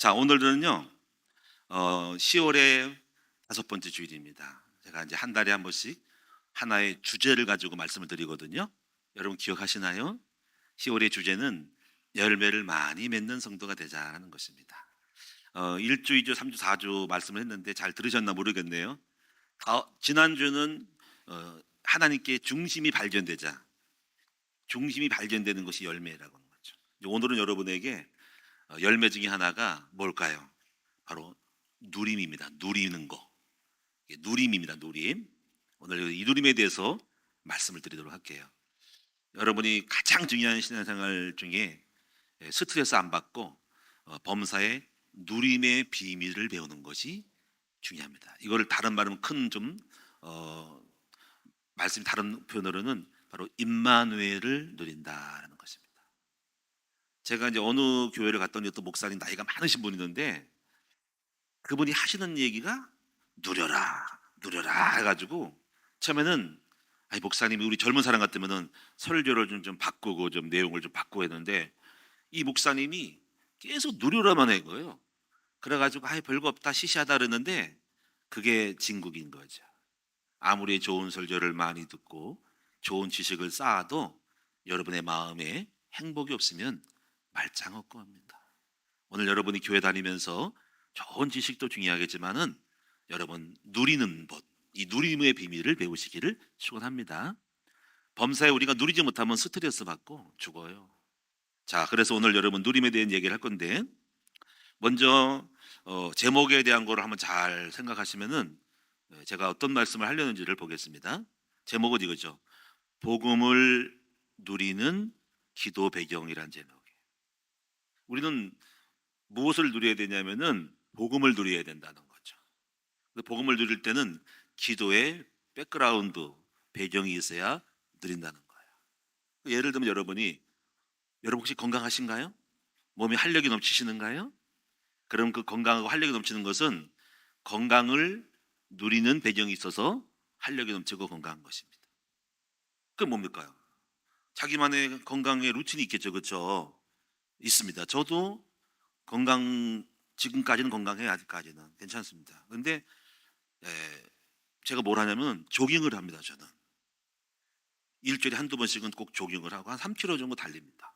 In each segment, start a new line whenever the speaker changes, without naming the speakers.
자, 오늘은요, 10월의 다섯 번째 주일입니다. 제가 이제 한 달에 한 번씩 하나의 주제를 가지고 말씀을 드리거든요. 여러분 기억하시나요? 10월의 주제는 열매를 많이 맺는 성도가 되자는 것입니다. 1주, 2주, 3주, 4주 말씀을 했는데 잘 들으셨나 모르겠네요. 지난주는 하나님께 중심이 발견되는 것이 열매라고 하는 거죠. 오늘은 여러분에게 열매 중에 하나가 뭘까요? 바로 누림입니다. 누리는 거. 누림입니다. 누림. 오늘 이 누림에 대해서 말씀을 드리도록 할게요. 여러분이 가장 중요한 신앙생활 중에 스트레스 안 받고 범사의 누림의 비밀을 배우는 것이 중요합니다. 이거를 다른 말은 말씀이 다른 표현으로는 바로 임마누엘을 누린다라는 것입니다. 제가 이제 어느 교회를 갔더니 어떤 목사님 나이가 많으신 분이 있는데 그분이 하시는 얘기가 누려라 해가지고 처음에는 목사님이 우리 젊은 사람 같으면은 설교를 좀 바꾸고 좀 내용을 좀 바꾸고 했는데 이 목사님이 계속 누려라만 한 거예요. 그래가지고 별거 없다 시시하다 그랬는데 그게 진국인 거죠. 아무리 좋은 설교를 많이 듣고 좋은 지식을 쌓아도 여러분의 마음에 행복이 없으면 말짱 겁니다. 오늘 여러분이 교회 다니면서 좋은 지식도 중요하겠지만은 여러분 누리는 법, 이 누림의 비밀을 배우시기를 축원합니다. 범사에 우리가 누리지 못하면 스트레스 받고 죽어요. 자, 그래서 오늘 여러분 누림에 대한 얘기를 할 건데 먼저 제목에 대한 거를 한번 잘 생각하시면은 제가 어떤 말씀을 하려는지를 보겠습니다. 제목은 이거죠. 복음을 누리는 기도 배경이란 제목이에요. 우리는 무엇을 누려야 되냐면은 복음을 누려야 된다는 거죠. 복음을 누릴 때는 기도의 백그라운드 배경이 있어야 누린다는 거예요. 예를 들면 여러분 혹시 건강하신가요? 몸에 활력이 넘치시는가요? 그럼 그 건강하고 활력이 넘치는 것은 건강을 누리는 배경이 있어서 활력이 넘치고 건강한 것입니다. 그럼 뭡니까? 자기만의 건강의 루틴이 있겠죠, 그렇죠? 있습니다. 저도 지금까지는 건강해요. 아직까지는 괜찮습니다. 그런데 제가 뭘 하냐면 조깅을 합니다. 저는 일주일에 한두 번씩은 꼭 조깅을 하고 한 3km 정도 달립니다.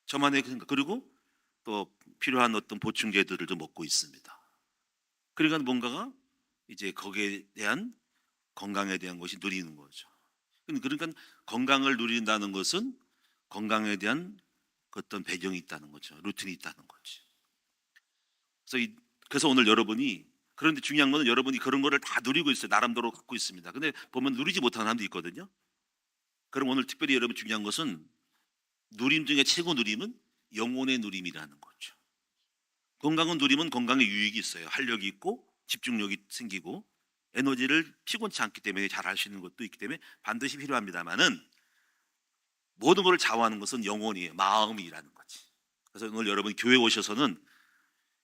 저만의 생각. 그리고 또 필요한 어떤 보충제들을 좀 먹고 있습니다. 그러니까 뭔가가 이제 거기에 대한 건강에 대한 것이 누리는 거죠. 그러니까 건강을 누린다는 것은 건강에 대한 어떤 배경이 있다는 거죠. 루틴이 있다는 거죠. 그래서 오늘 그런데 중요한 것은 여러분이 그런 거를 다 누리고 있어요. 나름대로 갖고 있습니다. 근데 보면 누리지 못하는 사람도 있거든요. 그럼 오늘 특별히 여러분 중요한 것은 누림 중에 최고 누림은 영혼의 누림이라는 거죠. 건강은 누리면 건강에 유익이 있어요. 활력이 있고 집중력이 생기고 에너지를 피곤치 않기 때문에 잘 할 수 있는 것도 있기 때문에 반드시 필요합니다만은 모든 것을 좌우하는 것은 영혼이에요. 마음이라는 거지. 그래서 오늘 여러분 교회 오셔서는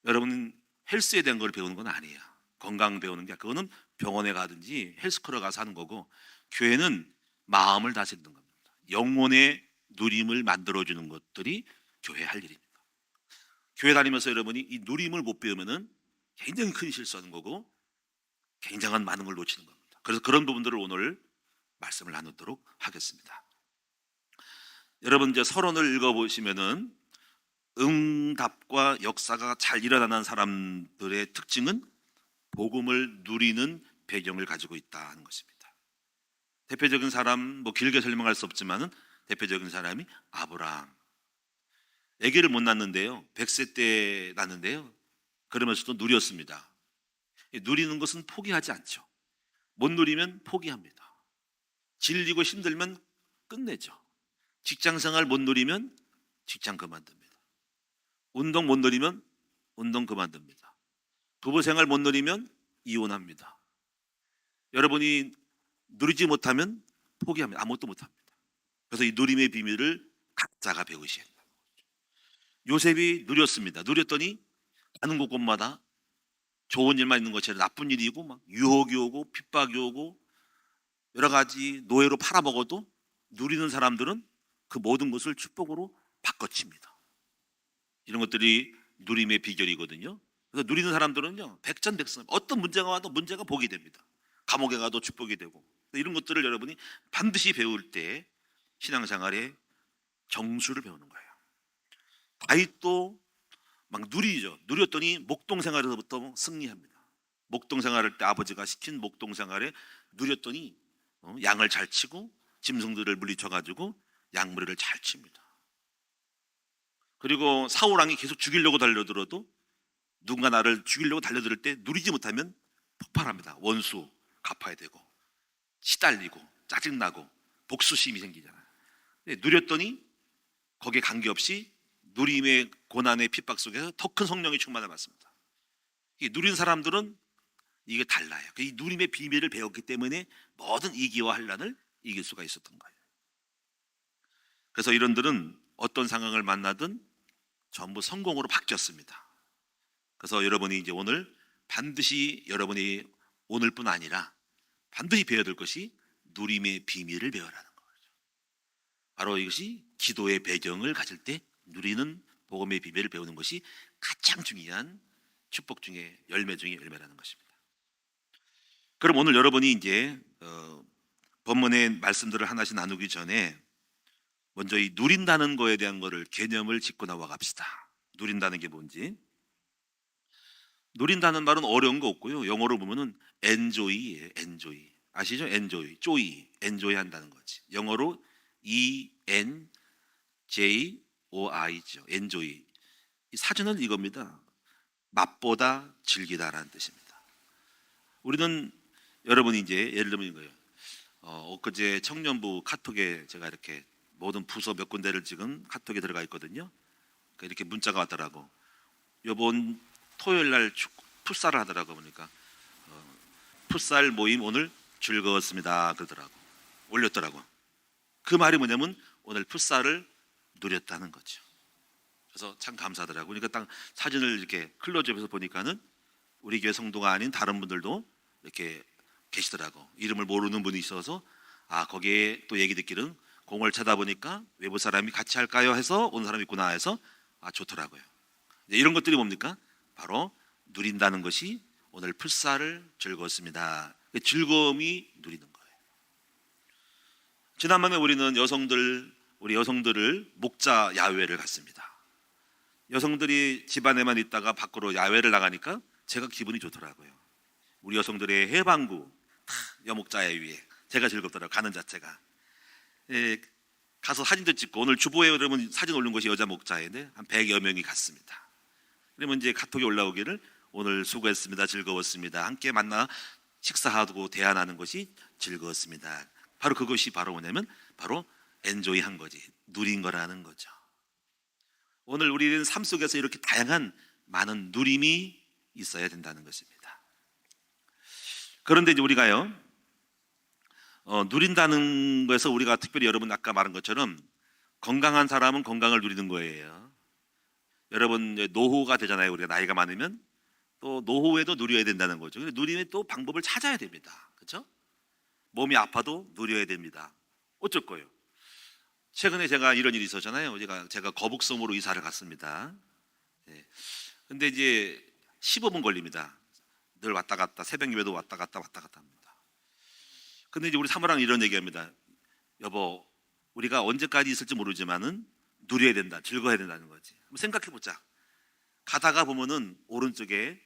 여러분 헬스에 대한 걸 배우는 건 아니에요. 건강 배우는 게 그거는 병원에 가든지 헬스클럽 가서 하는 거고 교회는 마음을 다스리는 겁니다. 영혼의 누림을 만들어주는 것들이 교회 할 일입니다. 교회 다니면서 여러분이 이 누림을 못 배우면은 굉장히 큰 실수하는 거고 굉장한 많은 걸 놓치는 겁니다. 그래서 그런 부분들을 오늘 말씀을 나누도록 하겠습니다. 여러분 이제 서론을 읽어보시면은 응답과 역사가 잘 일어나는 사람들의 특징은 복음을 누리는 배경을 가지고 있다는 것입니다. 대표적인 사람 길게 설명할 수 없지만은 대표적인 사람이 아브라함. 아기를 못 낳는데요. 100세 때 낳는데요. 그러면서도 누렸습니다. 누리는 것은 포기하지 않죠. 못 누리면 포기합니다. 질리고 힘들면 끝내죠. 직장생활 못 누리면 직장 그만둡니다. 운동 못 누리면 운동 그만둡니다. 부부생활 못 누리면 이혼합니다. 여러분이 누리지 못하면 포기합니다. 아무것도 못합니다. 그래서 이 누림의 비밀을 각자가 배우셔야 합니다. 요셉이 누렸습니다. 누렸더니 가는 곳곳마다 좋은 일만 있는 것이 아니라 나쁜 일이고 막 유혹이 오고 핍박이 오고 여러 가지 노예로 팔아먹어도 누리는 사람들은 그 모든 것을 축복으로 바꿔칩니다. 이런 것들이 누림의 비결이거든요. 그래서 누리는 사람들은요, 백전백승, 어떤 문제가 와도 문제가 복이 됩니다. 감옥에 가도 축복이 되고. 이런 것들을 여러분이 반드시 배울 때 신앙생활의 정수를 배우는 거예요. 다윗도 막 누리죠. 누렸더니 목동 생활에서부터 승리합니다. 목동 생활할 때 아버지가 시킨 목동 생활에 누렸더니 양을 잘 치고 짐승들을 물리쳐가지고 양무리를 잘 칩니다. 그리고 사울 왕이 계속 죽이려고 달려들어도 누군가 나를 죽이려고 달려들 때 누리지 못하면 폭발합니다. 원수 갚아야 되고 시달리고 짜증나고 복수심이 생기잖아요. 누렸더니 거기에 관계없이 누림의 고난의 핍박 속에서 더 큰 성령의 충만을 받습니다. 누린 사람들은 이게 달라요. 이 누림의 비밀을 배웠기 때문에 모든 이기와 환난을 이길 수가 있었던 거예요. 그래서 이런들은 어떤 상황을 만나든 전부 성공으로 바뀌었습니다. 그래서 여러분이 이제 오늘 반드시 여러분이 오늘뿐 아니라 반드시 배워야 될 것이 누림의 비밀을 배워라는 거죠. 바로 이것이 기도의 배경을 가질 때 누리는 복음의 비밀을 배우는 것이 가장 중요한 축복 중에 열매 중에 열매라는 것입니다. 그럼 오늘 여러분이 이제 본문의 말씀들을 하나씩 나누기 전에 먼저 이 누린다는 거에 대한 거를 개념을 짚고 나와 갑시다. 누린다는 게 뭔지. 누린다는 말은 어려운 거 없고요. 영어로 보면은 enjoy예요. enjoy. 아시죠? enjoy. 조이. enjoy 한다는 거지. 영어로 ENJOI죠. enjoy. 이 사전은 이겁니다. 맛보다 즐기다라는 뜻입니다. 우리는 여러분이 이제 예를 들면 이거예요. 엊그제 청년부 카톡에 제가 이렇게 모든 부서 몇 군데를 지금 카톡에 들어가 있거든요. 그러니까 이렇게 문자가 왔더라고. 이번 토요일 날 풋살을 하더라고. 보니까 풋살 모임 오늘 즐거웠습니다 그러더라고. 올렸더라고. 그 말이 뭐냐면 오늘 풋살을 누렸다는 거죠. 그래서 참 감사하더라고. 그러니까 딱 사진을 이렇게 클로즈업해서 보니까는 우리 교회 성도가 아닌 다른 분들도 이렇게 계시더라고. 이름을 모르는 분이 있어서 거기에 또 얘기 듣기는 공을 쳐다보니까 외부 사람이 같이 할까요 해서 온 사람이 있구나 해서 좋더라고요. 이런 것들이 뭡니까? 바로 누린다는 것이 오늘 풋살을 즐거웠습니다. 즐거움이 누리는 거예요. 지난번에 우리는 우리 여성들을 목자 야외를 갔습니다. 여성들이 집안에만 있다가 밖으로 야외를 나가니까 제가 기분이 좋더라고요. 우리 여성들의 해방구 여목자야 위에 제가 즐겁더라고요. 가는 자체가. 가서 사진도 찍고 오늘 주보에 여러분 사진 올린 곳이 여자 목자인데 한 100여 명이 갔습니다. 그러면 이제 카톡이 올라오기를 오늘 수고했습니다. 즐거웠습니다. 함께 만나 식사하고 대화하는 것이 즐거웠습니다. 바로 그것이 바로 뭐냐면 바로 엔조이한 거지. 누린 거라는 거죠. 오늘 우리는 삶 속에서 이렇게 다양한 많은 누림이 있어야 된다는 것입니다. 그런데 이제 우리가요 누린다는 거에서 우리가 특별히 여러분 아까 말한 것처럼 건강한 사람은 건강을 누리는 거예요. 여러분 노후가 되잖아요. 우리가 나이가 많으면 또 노후에도 누려야 된다는 거죠. 근데 누리면 또 방법을 찾아야 됩니다. 그렇죠? 몸이 아파도 누려야 됩니다. 어쩔 거예요? 최근에 제가 이런 일이 있었잖아요. 제가 거북섬으로 이사를 갔습니다. 근데 이제 15분 걸립니다. 늘 왔다 갔다 새벽 예배도 왔다 갔다 합니다. 근데 이제 우리 사모랑 이런 얘기합니다. 여보, 우리가 언제까지 있을지 모르지만은 누려야 된다, 즐거워야 된다는 거지. 한번 생각해 보자. 가다가 보면은 오른쪽에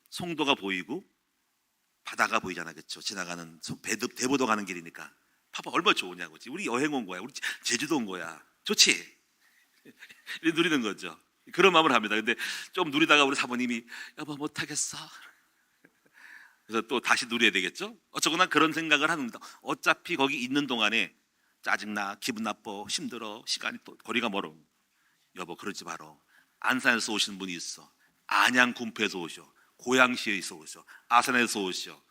송도가 보이고 바다가 보이잖아, 그렇죠? 지나가는 대보도 가는 길이니까. 봐봐, 얼마나 좋으냐고. 우리 여행 온 거야. 우리 제주도 온 거야. 좋지? 누리는 거죠. 그런 마음을 합니다. 근데 좀 누리다가 우리 사모님이 여보 못하겠어. 그래서 또 다시 누려야 되겠죠? 어쩌거나 그런 생각을 합니다. 어차피 거기 있는 동안에 짜증나, 기분 나빠, 힘들어, 시간이 또 거리가 멀어. 여보 그러지 마라. 안산에서 오시는 분이 있어. 안양 군포에서 오셔. 고양시에서 오셔. 아산에서 오셔.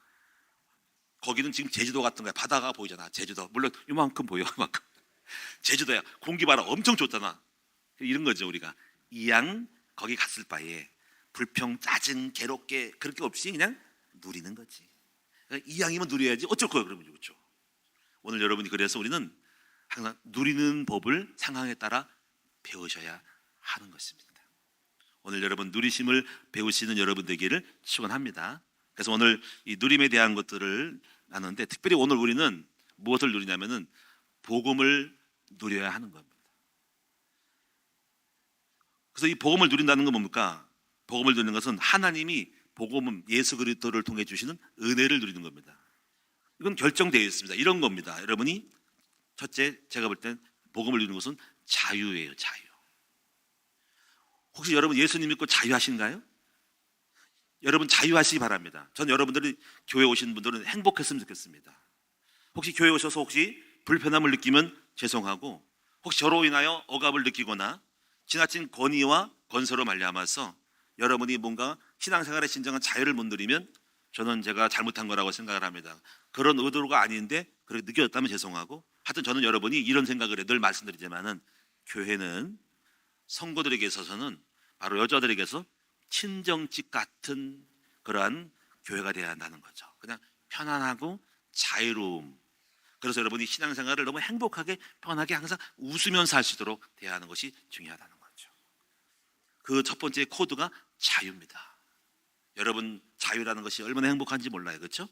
거기는 지금 제주도 같은 거야. 바다가 보이잖아. 제주도. 물론 이만큼 보여. 이만큼. 제주도야. 공기 봐라. 엄청 좋잖아. 이런 거죠. 우리가 이양 거기 갔을 바에 불평, 짜증, 괴롭게 그렇게 없이 그냥 누리는 거지. 이양이면 누려야지. 어쩔 거예요. 그러면 그렇죠. 오늘 여러분이 그래서 우리는 항상 누리는 법을 상황에 따라 배우셔야 하는 것입니다. 오늘 여러분 누리심을 배우시는 여러분 되기를 축원합니다. 그래서 오늘 이 누림에 대한 것들을 나누는데, 특별히 오늘 우리는 무엇을 누리냐면은 복음을 누려야 하는 겁니다. 그래서 이 복음을 누린다는 건 뭡니까? 복음을 누리는 것은 하나님이 복음 예수 그리스도를 통해 주시는 은혜를 누리는 겁니다. 이건 결정되어 있습니다. 이런 겁니다. 여러분이 첫째, 제가 볼 땐 복음을 누리는 것은 자유예요. 자유. 혹시 여러분 예수님 믿고 자유하신가요? 여러분 자유하시기 바랍니다. 전 여러분들이 교회 오신 분들은 행복했으면 좋겠습니다. 혹시 교회 오셔서 혹시 불편함을 느끼면 죄송하고, 혹시 저로 인하여 억압을 느끼거나 지나친 권위와 건설로 말미암아서 여러분이 뭔가 신앙생활의 진정한 자유를 못 누리면 저는 제가 잘못한 거라고 생각을 합니다. 그런 의도가 아닌데 그렇게 느껴졌다면 죄송하고, 하여튼 저는 여러분이 이런 생각을 늘 말씀드리지만은 교회는 성도들에게 있어서는 바로 여자들에게서 친정집 같은 그러한 교회가 되어야 한다는 거죠. 그냥 편안하고 자유로움. 그래서 여러분이 신앙생활을 너무 행복하게 편하게 항상 웃으면서 할 수 있도록 돼야 하는 것이 중요하다는 거죠. 그 첫 번째 코드가 자유입니다. 여러분 자유라는 것이 얼마나 행복한지 몰라요. 그렇죠?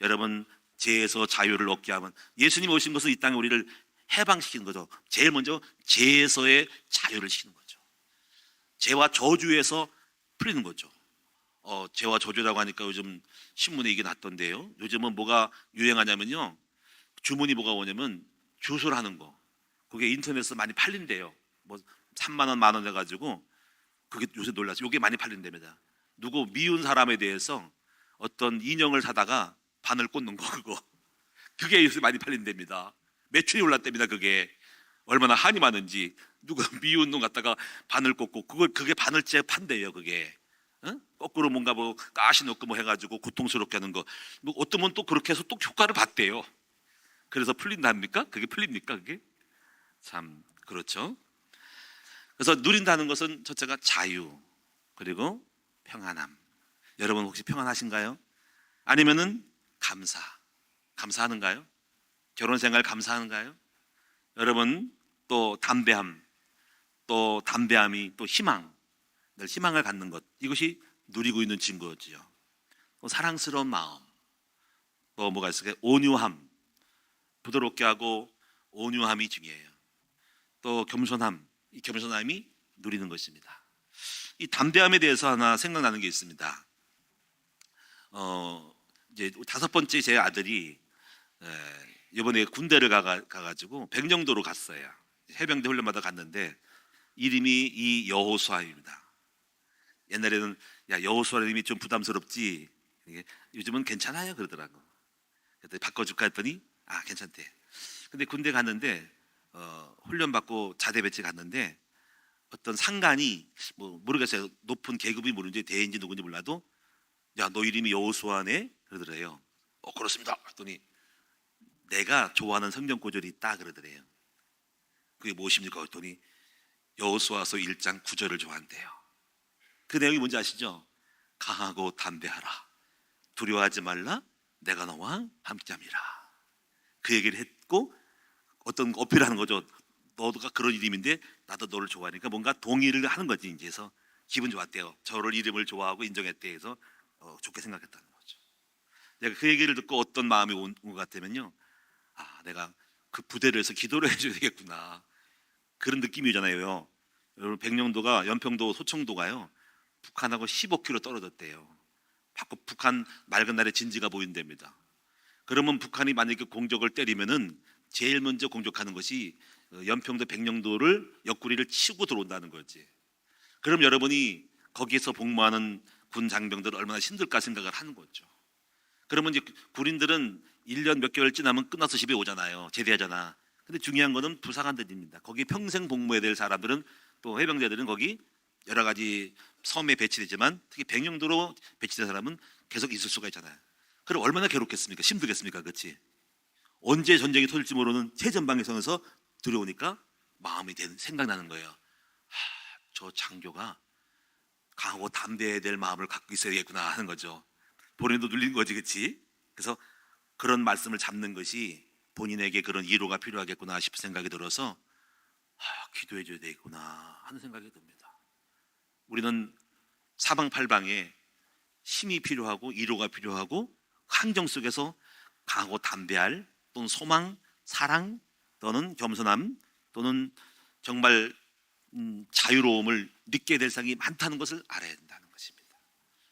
여러분 죄에서 자유를 얻게 하면, 예수님 오신 것은 이 땅에 우리를 해방시키는 거죠. 제일 먼저 죄에서의 자유를 시키는 거죠. 죄와 저주에서 풀리는 거죠. 죄와 저주라고 하니까 요즘 신문에 이게 났던데요. 요즘은 뭐가 유행하냐면요, 주문이 뭐가 오냐면 주소를 하는 거. 그게 인터넷에서 많이 팔린대요. 뭐 3만 원, 만 원 해가지고. 그게 요새 놀랐어요. 이게 많이 팔린답니다. 누구 미운 사람에 대해서 어떤 인형을 사다가 바늘 꽂는 거, 그게 요새 많이 팔린답니다. 매출이 올랐답니다. 그게 얼마나 한이 많은지. 누가 미운 놈 갖다가 바늘 꽂고 그게 바늘째 판대요. 그게 거꾸로 뭔가 뭐 가시 넣고 뭐 해가지고 고통스럽게 하는 거. 뭐 어떤 분 또 그렇게 해서 또 효과를 봤대요. 그래서 풀린답니까? 그게 풀립니까? 그게 참 그렇죠. 그래서 누린다는 것은 첫째가 자유, 그리고 평안함. 여러분 혹시 평안하신가요? 아니면은 감사하는가요? 결혼 생활 감사하는가요? 여러분 또 담대함이 또 희망, 늘 희망을 갖는 것, 이것이 누리고 있는 증거지요. 또 사랑스러운 마음, 또 뭐가 있을까요? 온유함, 부드럽게 하고 온유함이 중요해요. 또 겸손함, 이 겸손함이 누리는 것입니다. 이 담대함에 대해서 하나 생각나는 게 있습니다. 이제 다섯 번째 제 아들이 이번에 군대를 가가지고 백령도로 갔어요. 해병대 훈련마다 갔는데 이름이 이 여호수아입니다. 옛날에는 야 여호수아는 이름이 좀 부담스럽지, 요즘은 괜찮아요 그러더라고. 그랬더니 바꿔줄까 했더니 괜찮대. 근데 군대 갔는데 훈련 받고 자대 배치 갔는데 어떤 상관이 뭐 모르겠어요. 높은 계급이 모르는지 대인지 누군지 몰라도 야 너 이름이 여호수아네 그러더래요. 그렇습니다. 그랬더니 내가 좋아하는 성경 구절이 있다 그러더래요. 그게 무엇입니까? 그랬더니 여호수아서 1장 9절을 좋아한대요. 그 내용이 뭔지 아시죠? 강하고 담대하라. 두려워하지 말라. 내가 너와 함께함이라. 그 얘기를 했고 어떤 어필하는 거죠. 너가 그런 이름인데 나도 너를 좋아하니까 뭔가 동의를 하는 거지. 이제 해서 기분 좋았대요. 저를 이름을 좋아하고 인정했대 해서 좋게 생각했다는 거죠. 내가 그 얘기를 듣고 어떤 마음이 온 것 같으면요, 내가 그 부대를 해서 기도를 해줘야 되겠구나, 그런 느낌이잖아요. 여러분 백령도가 연평도 소청도가요 북한하고 15km 떨어졌대요. 바로 북한 맑은 날에 진지가 보인답니다. 그러면 북한이 만약에 공격을 때리면은 제일 먼저 공격하는 것이 연평도 백령도를 옆구리를 치고 들어온다는 거지. 그럼 여러분이 거기에서 복무하는 군 장병들은 얼마나 힘들까 생각을 하는 거죠. 그러면 이제 군인들은 1년 몇 개월 지나면 끝나서 집에 오잖아요. 제대하잖아. 근데 중요한 거는 부사관들입니다. 거기 평생 복무해야 될 사람들은, 또 해병대들은 거기 여러 가지 섬에 배치되지만 특히 백령도로 배치된 사람은 계속 있을 수가 있잖아요. 그럼 얼마나 괴롭겠습니까? 힘들겠습니까? 그렇지? 언제 전쟁이 터질지 모르는 최전방에서 들어오니까 마음이 생각나는 거예요. 저 장교가 강하고 담대해야 될 마음을 갖고 있어야겠구나 하는 거죠. 본인도 눌린 거지, 그렇지? 그래서 그런 말씀을 잡는 것이 본인에게 그런 위로가 필요하겠구나 싶은 생각이 들어서 기도해 줘야 되겠구나 하는 생각이 듭니다. 우리는 사방팔방에 힘이 필요하고 위로가 필요하고 환경 속에서 강하고 담대할 또는 소망, 사랑 또는 겸손함 또는 정말 자유로움을 느끼게 될 상이 많다는 것을 알아야 된다는 것입니다.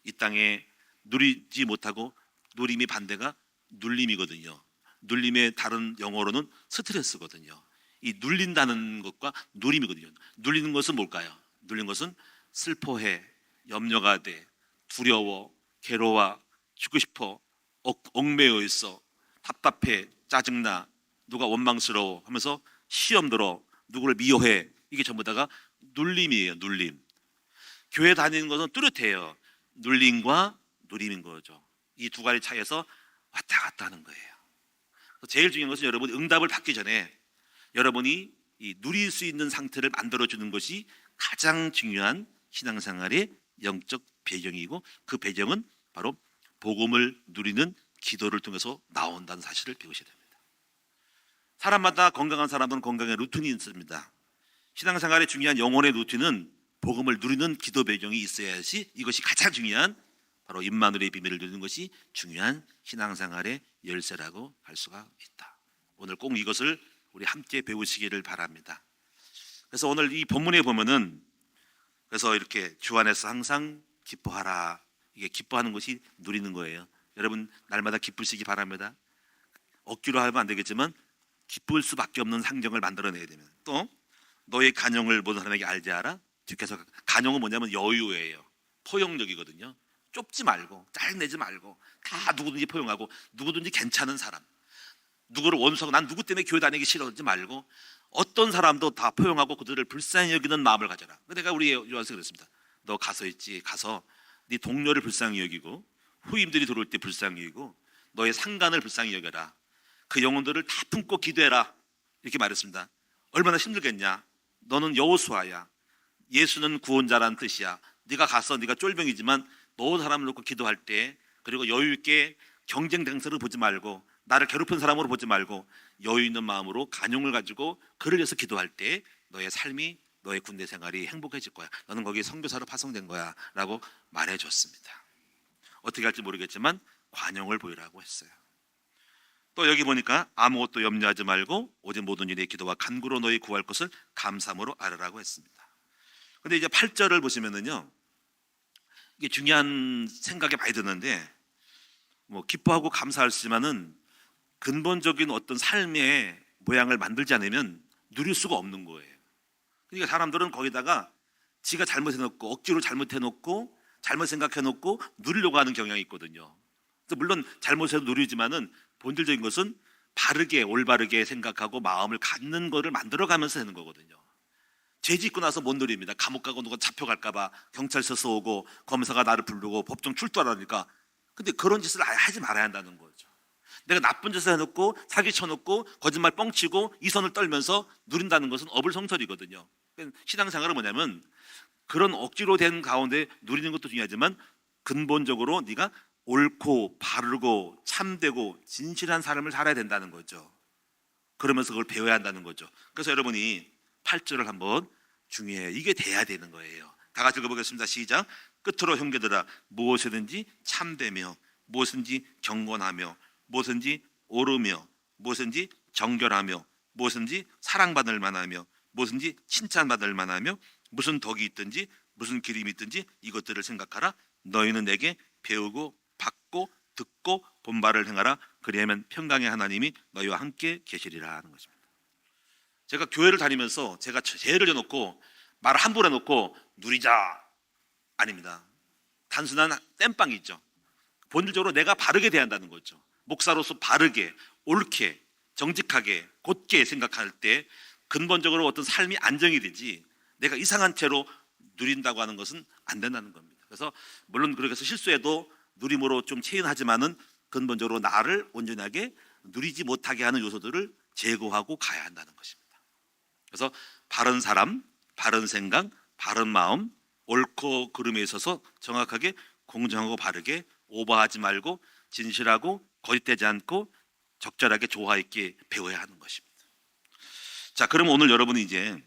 이 땅에 누리지 못하고 누림이 반대가 눌림이거든요. 눌림의 다른 영어로는 스트레스거든요. 이 눌린다는 것과 누림이거든요. 눌리는 것은 뭘까요? 눌린 것은 슬퍼해, 염려가 돼, 두려워, 괴로워, 죽고 싶어, 얽매여 있어, 답답해, 짜증나, 누가 원망스러워 하면서 시험 들어, 누구를 미워해. 이게 전부 다가 눌림이에요. 눌림. 교회 다니는 것은 뚜렷해요. 눌림과 누림인 거죠. 이 두 가지 차이에서 왔다 갔다 하는 거예요. 제일 중요한 것은 여러분이 응답을 받기 전에 여러분이 이 누릴 수 있는 상태를 만들어주는 것이 가장 중요한 신앙생활의 영적 배경이고, 그 배경은 바로 복음을 누리는 기도를 통해서 나온다는 사실을 배우셔야 됩니다. 사람마다 건강한 사람은 건강의 루틴이 있습니다. 신앙생활의 중요한 영혼의 루틴은 복음을 누리는 기도 배경이 있어야지, 이것이 가장 중요한 바로 임마누엘의 비밀을 누리는 것이 중요한 신앙생활의 열쇠라고 할 수가 있다. 오늘 꼭 이것을 우리 함께 배우시기를 바랍니다. 그래서 오늘 이 본문에 보면은 그래서 이렇게 주 안에서 항상 기뻐하라. 이게 기뻐하는 것이 누리는 거예요. 여러분 날마다 기쁘시기 바랍니다. 억지로 하면 안 되겠지만 기쁠 수밖에 없는 상정을 만들어내야 되면, 또 너의 간용을 모든 사람에게 알게 하라. 주께서, 간용은 뭐냐면 여유예요. 포용력이거든요. 좁지 말고 짜증내지 말고 다 누구든지 포용하고 누구든지 괜찮은 사람, 누구를 원수하고 난 누구 때문에 교회 다니기 싫어하지 말고 어떤 사람도 다 포용하고 그들을 불쌍히 여기는 마음을 가져라. 내가 우리 요한서 그랬습니다. 너 가서 네 동료를 불쌍히 여기고 후임들이 들어올 때 불쌍히 여기고 너의 상관을 불쌍히 여겨라. 그 영혼들을 다 품고 기도해라. 이렇게 말했습니다. 얼마나 힘들겠냐. 너는 여호수아야. 예수는 구원자라는 뜻이야. 네가 가서, 네가 쫄병이지만 너 사람을 놓고 기도할 때, 그리고 여유 있게 경쟁 당사를 보지 말고 나를 괴롭힌 사람으로 보지 말고 여유 있는 마음으로 간용을 가지고 그를 위해서 기도할 때 너의 삶이, 너의 군대 생활이 행복해질 거야. 너는 거기에 선교사로 파송된 거야 라고 말해줬습니다. 어떻게 할지 모르겠지만 관용을 보이라고 했어요. 또 여기 보니까 아무것도 염려하지 말고 오직 모든 일에 기도와 간구로 너희 구할 것을 감사함으로 알으라고 했습니다. 근데 이제 8절을 보시면은요, 이게 중요한 생각이 많이 드는데, 뭐 기뻐하고 감사하지만은 근본적인 어떤 삶의 모양을 만들지 않으면 누릴 수가 없는 거예요. 그러니까 사람들은 거기다가 지가 잘못해놓고 억지로 잘못해놓고 잘못 생각해놓고 누리려고 하는 경향이 있거든요. 그래서 물론 잘못해서 누리지만은 본질적인 것은 바르게, 올바르게 생각하고 마음을 갖는 거를 만들어가면서 하는 거거든요. 죄 짓고 나서 못 누립니다. 감옥 가고 누가 잡혀갈까봐 경찰서서 오고 검사가 나를 부르고 법정 출두하라니까. 근데 그런 짓을 아예 하지 말아야 한다는 거죠. 내가 나쁜 짓을 해놓고 사기 쳐놓고 거짓말 뻥치고 이선을 떨면서 누린다는 것은 어불성설이거든요. 신앙생활은 뭐냐면 그런 억지로 된 가운데 누리는 것도 중요하지만 근본적으로 네가 옳고 바르고 참되고 진실한 삶을 살아야 된다는 거죠. 그러면서 그걸 배워야 한다는 거죠. 그래서 여러분이 8절을 한번 중요해요. 이게 돼야 되는 거예요. 다 같이 읽어보겠습니다. 시작. 끝으로 형제들아, 무엇이든지 참되며 무엇인지 경건하며 무엇인지 옳으며 무엇인지 정결하며 무엇인지 사랑받을 만하며 무엇인지 칭찬받을 만하며 무슨 덕이 있든지 무슨 기림이 있든지 이것들을 생각하라. 너희는 내게 배우고 받고 듣고 본 바를 행하라. 그리하면 평강의 하나님이 너희와 함께 계시리라 하는 것입니다. 제가 교회를 다니면서 제가 죄를 져놓고 말을 함부로 해놓고 누리자 아닙니다. 단순한 땜빵이 있죠. 본질적으로 내가 바르게 돼야 한다는 거죠. 목사로서 바르게, 옳게, 정직하게, 곧게 생각할 때 근본적으로 어떤 삶이 안정이 되지, 내가 이상한 채로 누린다고 하는 것은 안 된다는 겁니다. 그래서 물론 그렇게 해서 실수해도 누림으로 좀 체인하지만은 근본적으로 나를 온전하게 누리지 못하게 하는 요소들을 제거하고 가야 한다는 것입니다. 그래서 바른 사람, 바른 생각, 바른 마음, 옳고 그름에 있어서 정확하게 공정하고 바르게, 오버하지 말고 진실하고 거짓되지 않고 적절하게 조화 있게 배워야 하는 것입니다. 자, 그럼 오늘 여러분이 이제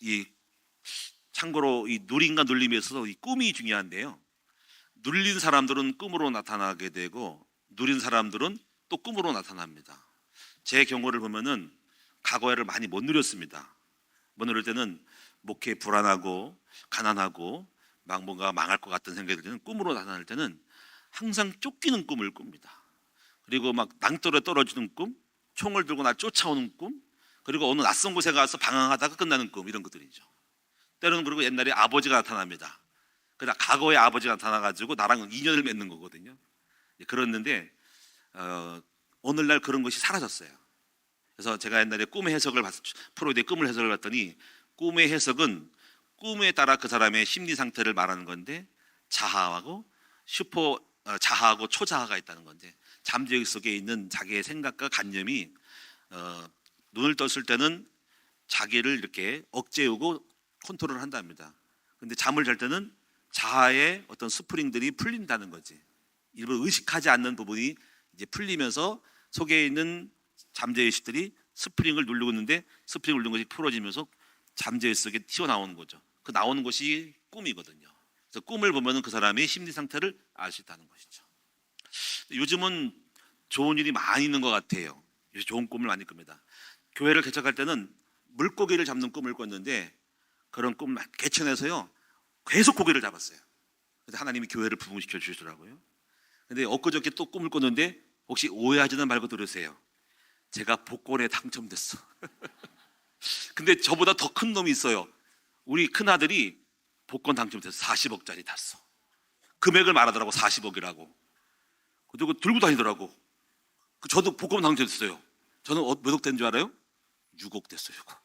이 참고로 이 누림과 눌림에 있어서 이 꿈이 중요한데요. 눌린 사람들은 꿈으로 나타나게 되고 누린 사람들은 또 꿈으로 나타납니다. 제 경우를 보면은 과거에를 많이 못 누렸습니다. 못 누릴 때는 목회 불안하고 가난하고 막 뭔가 망할 것 같은 생각이 들 때는 꿈으로 나타날 때는 항상 쫓기는 꿈을 꿉니다. 그리고 막 낭떠러에 떨어지는 꿈, 총을 들고 날 쫓아오는 꿈, 그리고 어느 낯선 곳에 가서 방황하다가 끝나는 꿈, 이런 것들이죠. 때로는 그리고 옛날에 아버지가 나타납니다. 그러다 과거에 아버지가 나타나가지고 나랑 인연을 맺는 거거든요. 그랬는데 오늘날 그런 것이 사라졌어요. 그래서 제가 옛날에 꿈의 해석을 프로이드의 꿈을 해석을 봤더니 꿈의 해석은 꿈에 따라 그 사람의 심리 상태를 말하는 건데 자하하고 자하하고 초자하가 있다는 건데 잠재의식 속에 있는 자기의 생각과 관념이 눈을 떴을 때는 자기를 이렇게 억제하고 컨트롤을 한답니다. 근데 잠을 잘 때는 자아의 어떤 스프링들이 풀린다는 거지. 일부러 의식하지 않는 부분이 이제 풀리면서 속에 있는 잠재의식들이 스프링을 누르고 있는데 스프링을 누른 것이 풀어지면서 잠재의식 속에 튀어나오는 거죠. 그 나오는 것이 꿈이거든요. 그래서 꿈을 보면은 그 사람의 심리 상태를 알 수 있다는 것이죠. 요즘은 좋은 일이 많이 있는 것 같아요. 좋은 꿈을 많이 꿉니다. 교회를 개척할 때는 물고기를 잡는 꿈을 꿨는데 그런 꿈 개천에서요 계속 고기를 잡았어요. 그래서 하나님이 교회를 부흥시켜 주시더라고요. 근데 엊그저께 또 꿈을 꿨는데 혹시 오해하지는 말고 들으세요. 제가 복권에 당첨됐어. 근데 저보다 더 큰 놈이 있어요. 우리 큰아들이 복권 당첨돼서 40억짜리 탔어. 금액을 말하더라고. 40억이라고. 그리고 들고 다니더라고. 저도 복권 당첨됐어요. 저는 몇 억 된 줄 알아요? 6억 됐어요. 6억.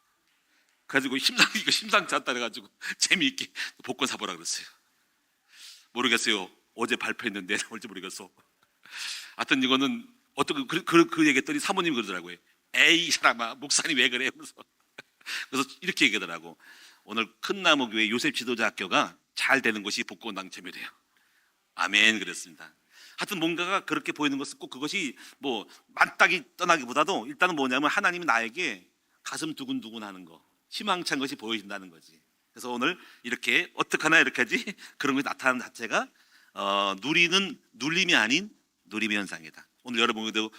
그래가지고 이거 심상치 않다 그래가지고 재미있게 복권 사보라 그랬어요. 모르겠어요. 어제 발표했는데 올지 모르겠어. 하여튼 이거는 어떤 그 얘기했더니 사모님이 그러더라고요. 에이 이 사람아 목사님 왜 그래? 그래서 이렇게 얘기하더라고. 오늘 큰나무교회 요셉 지도자학교가 잘 되는 것이 복권 당첨이래요. 아멘 그랬습니다. 하여튼 뭔가가 그렇게 보이는 것은 꼭 그것이 뭐 만딱이 떠나기보다도 일단은 뭐냐면 하나님이 나에게 가슴 두근두근 하는 거, 희망찬 것이 보여진다는 거지. 그래서 오늘 이렇게 어떡하나 이렇게 하지 그런 것이 나타나는 자체가 눌림이 아닌 누림의 현상이다. 오늘 여러분도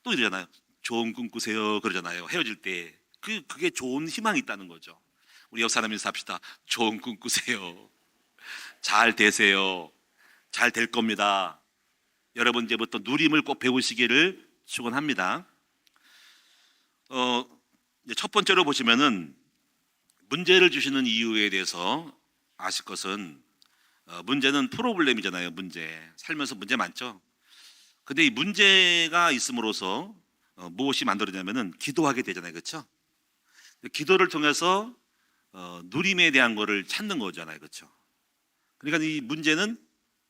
또 이러잖아요. 좋은 꿈 꾸세요 그러잖아요. 헤어질 때 그게 좋은 희망이 있다는 거죠. 우리 옆 사람이 삽시다. 좋은 꿈 꾸세요. 잘 되세요. 잘 될 겁니다. 여러분 이제부터 누림을 꼭 배우시기를 축원합니다. 첫 번째로 보시면은 문제를 주시는 이유에 대해서 아실 것은 문제는 프로블렘이잖아요. 문제. 살면서 문제 많죠. 근데 이 문제가 있음으로써 무엇이 만들어지냐면은 기도하게 되잖아요. 그렇죠? 기도를 통해서 누림에 대한 거를 찾는 거잖아요. 그렇죠? 그러니까 이 문제는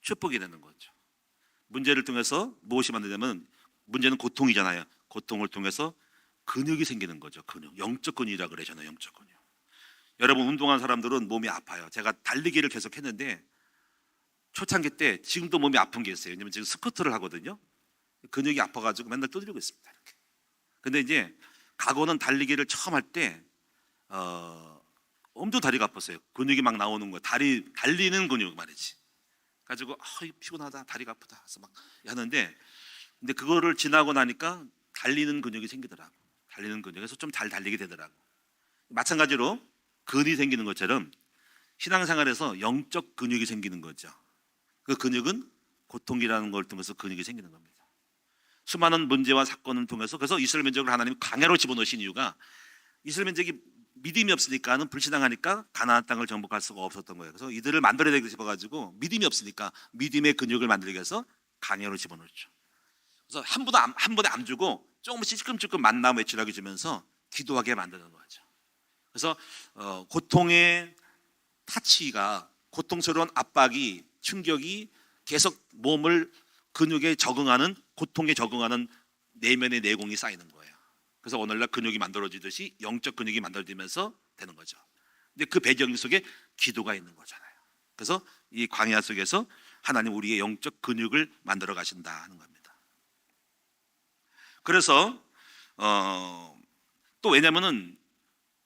축복이 되는 거죠. 문제를 통해서 무엇이 만드냐면 문제는 고통이잖아요. 고통을 통해서 근육이 생기는 거죠. 근육. 영적 근육이라고 그러잖아요. 영적 근육. 여러분 운동한 사람들은 몸이 아파요. 제가 달리기를 계속 했는데 초창기 때 지금도 몸이 아픈 게 있어요. 왜냐면 지금 스쿼트를 하거든요. 근육이 아파가지고 맨날 두드리고 있습니다. 이렇게. 근데 이제 과거는 달리기를 처음 할 때 엄청 다리가 아팠어요. 근육이 막 나오는 거. 달리는 근육 말이지. 가지고 피곤하다, 다리가 아프다. 그래서 막 하는데 근데 그거를 지나고 나니까 달리는 근육이 생기더라고. 달리는 근육에서 좀 잘 달리게 되더라고. 마찬가지로 근이 생기는 것처럼 신앙생활에서 영적 근육이 생기는 거죠. 그 근육은 고통이라는 걸 통해서 근육이 생기는 겁니다. 수많은 문제와 사건을 통해서 그래서 이스라엘 민족을 하나님이 광야로 집어넣으신 이유가 이스라엘 민족이 믿음이 없으니까는 불신앙하니까 가나안 땅을 정복할 수가 없었던 거예요. 그래서 이들을 만들어내고 싶어가지고 믿음이 없으니까 믿음의 근육을 만들기 위해서 광야로 집어넣었죠. 그래서 한 번에 안 주고 조금씩 찔끔찔끔 만나 외치라고 주면서 기도하게 만드는 거죠. 그래서 고통의 타치가 고통스러운 압박이 충격이 계속 몸을 근육에 적응하는 고통에 적응하는 내면의 내공이 쌓이는 거예요. 그래서 오늘날 근육이 만들어지듯이 영적 근육이 만들어지면서 되는 거죠. 근데 그 배경 속에 기도가 있는 거잖아요. 그래서 이 광야 속에서 하나님 우리의 영적 근육을 만들어 가신다 하는 겁니다. 그래서 또 왜냐면은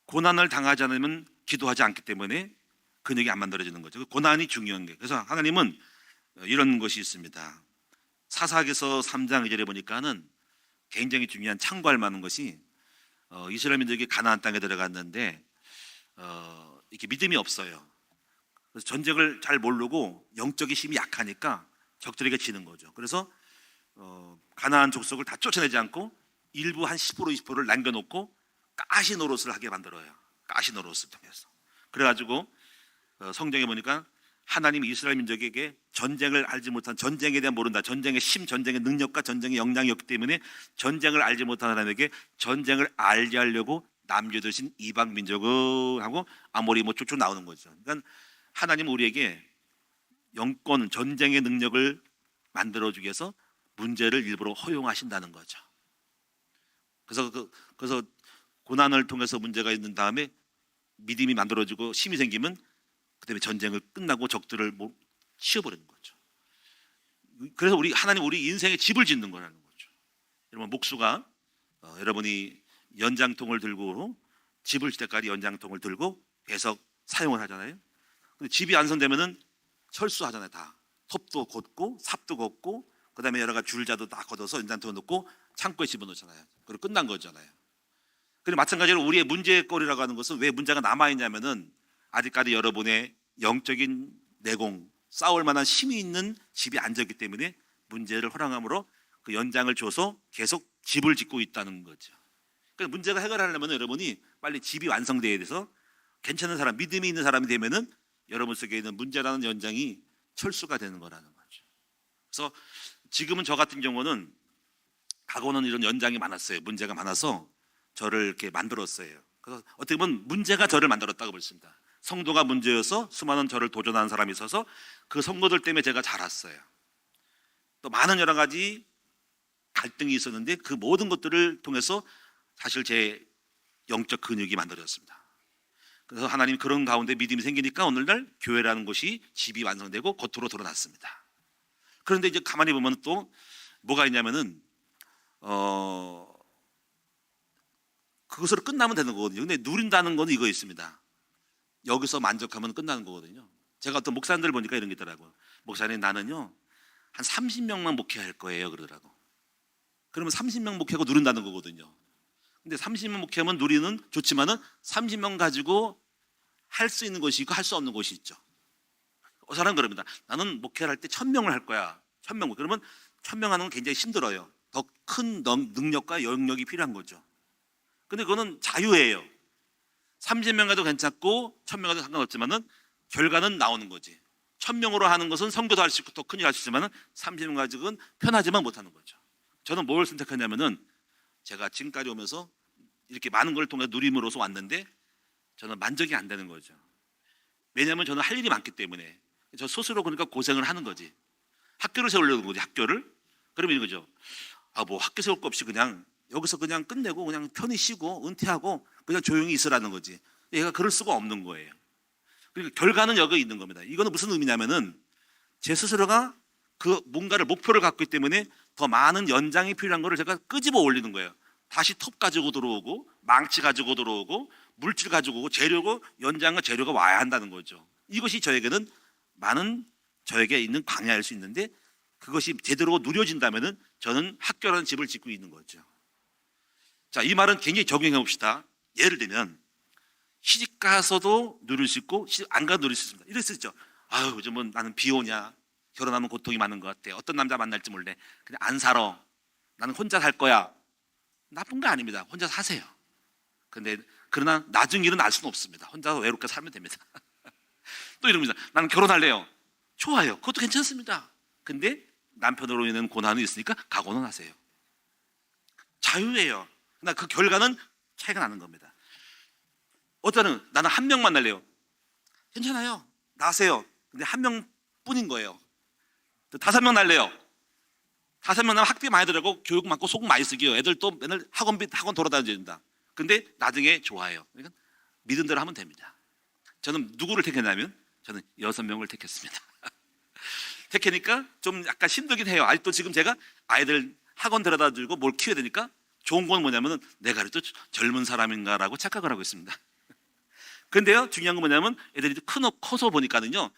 고난을 당하지 않으면 기도하지 않기 때문에 근육이 안 만들어지는 거죠. 고난이 중요한 게. 그래서 하나님은 이런 것이 있습니다. 사사기서 3장 2절에 보니까는 굉장히 중요한 참고할 만한 것이 이스라엘 민족이 가나안 땅에 들어갔는데 이렇게 믿음이 없어요. 그래서 전쟁을 잘 모르고 영적인 힘이 약하니까 적들에게 지는 거죠. 그래서 가나안 족속을 다 쫓아내지 않고 일부 한 10% 20%를 남겨놓고 가시 노릇을 하게 만들어요. 가시 노릇을 통해서. 그래가지고 성경에 보니까 하나님이 이스라엘 민족에게 전쟁을 알지 못한, 전쟁에 대한 모른다, 전쟁의 심, 전쟁의 능력과 전쟁의 역량이 없기 때문에 전쟁을 알지 못한 사람에게 전쟁을 알게 하려고 남겨두신 이방 민족을 하고 아모리 뭐 쭉쭉 나오는 거죠. 그러니까 하나님은 우리에게 영권, 전쟁의 능력을 만들어주기 위해서 문제를 일부러 허용하신다는 거죠. 그래서 고난을 통해서 문제가 있는 다음에 믿음이 만들어지고 힘이 생기면 그다음에 전쟁을 끝나고 적들을 치워버리는 거죠. 그래서 하나님 우리 인생에 집을 짓는 거라는 거죠. 여러분 목수가 여러분이 연장통을 들고 집을 질 때까지 연장통을 들고 계속 사용을 하잖아요. 근데 집이 완성되면은 철수하잖아요. 다 톱도 걷고 삽도 걷고 그다음에 여러 가지 줄자도 다 걷어서 연장통에 넣고 창고에 집어넣잖아요. 그리고 끝난 거잖아요. 그리고 마찬가지로 우리의 문제거리라고 하는 것은 왜 문제가 남아있냐면은 아직까지 여러분의 영적인 내공, 싸울 만한 힘이 있는 집이 안 졌기 때문에 문제를 허락함으로 그 연장을 줘서 계속 집을 짓고 있다는 거죠. 그러니까 문제가 해결하려면 여러분이 빨리 집이 완성돼야 돼서 괜찮은 사람, 믿음이 있는 사람이 되면은 여러분 속에 있는 문제라는 연장이 철수가 되는 거라는 거죠. 그래서 지금은 저 같은 경우는 과거는 이런 연장이 많았어요. 문제가 많아서 저를 이렇게 만들었어요. 그래서 어떻게 보면 문제가 저를 만들었다고 볼 수 있습니다. 성도가 문제여서 수많은 저를 도전하는 사람이 있어서 그 성도들 때문에 제가 자랐어요. 또 많은 여러 가지 갈등이 있었는데 그 모든 것들을 통해서 사실 제 영적 근육이 만들어졌습니다. 그래서 하나님 그런 가운데 믿음이 생기니까 오늘날 교회라는 곳이 집이 완성되고 겉으로 드러났습니다. 그런데 이제 가만히 보면 또 뭐가 있냐면은 그것으로 끝나면 되는 거거든요. 근데 누린다는 건 이거 있습니다. 여기서 만족하면 끝나는 거거든요. 제가 어떤 목사님들 보니까 이런 게 있더라고요. 목사님 나는요 한 30명만 목회할 거예요 그러더라고. 그러면 30명 목회하고 누린다는 거거든요. 근데 30명 목회하면 누리는 좋지만은 30명 가지고 할 수 있는 것이 있고 할 수 없는 것이 있죠. 사람은 그럽니다. 나는 목회를 할 때 1000명을 할 거야. 1000명. 그러면 1000명 하는 건 굉장히 힘들어요. 더 큰 능력과 영역이 필요한 거죠. 근데 그거는 자유예요. 30명 가도 괜찮고 1000명 가도 상관없지만은 결과는 나오는 거지. 1000명으로 하는 것은 성교도 할 수 있고 더 큰 일 할 수 있지만은 30명 가지고는 편하지만 못하는 거죠. 저는 뭘 선택했냐면은 제가 지금까지 오면서 이렇게 많은 걸 통해 누림으로써 왔는데 저는 만족이 안 되는 거죠. 왜냐하면 저는 할 일이 많기 때문에 저 스스로 그러니까 고생을 하는 거지. 학교를 세우려는 거지. 학교를. 그러면 이거죠. 뭐 학교 세울 거 없이 그냥 여기서 그냥 끝내고 그냥 편히 쉬고 은퇴하고 그냥 조용히 있으라는 거지. 얘가 그럴 수가 없는 거예요. 그러니까 결과는 여기 있는 겁니다. 이거는 무슨 의미냐면은 제 스스로가 그 뭔가를 목표를 갖고 있기 때문에 더 많은 연장이 필요한 거를 제가 끄집어 올리는 거예요. 다시 톱 가지고 들어오고 망치 가지고 들어오고 물질 가지고 오고 재료고 연장과 재료가 와야 한다는 거죠. 이것이 저에게는 많은 저에게 있는 광야일 수 있는데 그것이 제대로 누려진다면은 저는 학교라는 집을 짓고 있는 거죠. 자, 이 말은 굉장히 적용해 봅시다. 예를 들면 시집 가서도 누릴 수 있고 시집 안 가도 누릴 수 있습니다. 이럴 수 있죠. 아유 요즘은 나는 비 오냐, 결혼하면 고통이 많은 것 같아, 어떤 남자 만날지 몰래, 그냥 안 살아, 나는 혼자 살 거야. 나쁜 거 아닙니다. 혼자 사세요. 그러나 나중 일은 알 수는 없습니다. 혼자 외롭게 살면 됩니다. 또 이럽니다. 나는 결혼할래요. 좋아요. 그것도 괜찮습니다. 근데 남편으로 인한 고난이 있으니까 각오는 하세요. 자유예요. 그러나 그 결과는 차이가 나는 겁니다. 어쩌면 나는 한 명 만날래요. 괜찮아요. 나세요. 근데 한 명뿐인 거예요. 또 5명 날래요. 5명 나면 학비 많이 들어가고 교육 많고 속 많이 쓰기요. 애들 또 맨날 학원 돌아다녀야 된다. 근데 나중에 좋아해요. 그러니까 믿은 대로 하면 됩니다. 저는 누구를 택했냐면 저는 6명을 택했습니다. 택하니까 좀 약간 힘들긴 해요. 아직도 지금 제가 아이들 학원 데려다 주고 뭘 키워야 되니까 좋은 건 뭐냐면은 내가 그래도 젊은 사람인가라고 착각을 하고 있습니다. 근데요, 중요한 건 뭐냐면 애들이 커서 보니까는요,